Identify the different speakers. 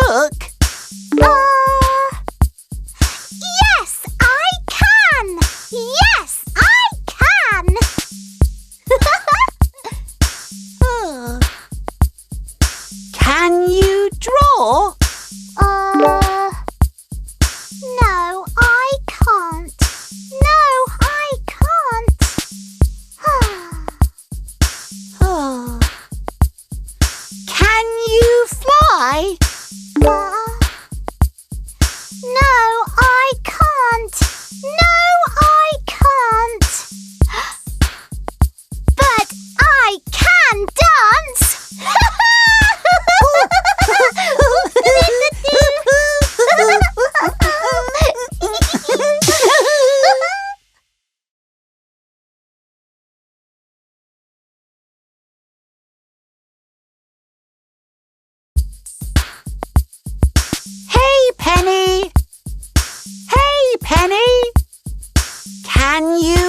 Speaker 1: cook?
Speaker 2: Yes, I can! Yes, I can!
Speaker 1: Can you draw?
Speaker 2: No, I can't. No, I can't.
Speaker 1: Can you fly?
Speaker 2: No, I can't. No, I can't. But I can dance!
Speaker 1: Penny! Hey, Penny! Can you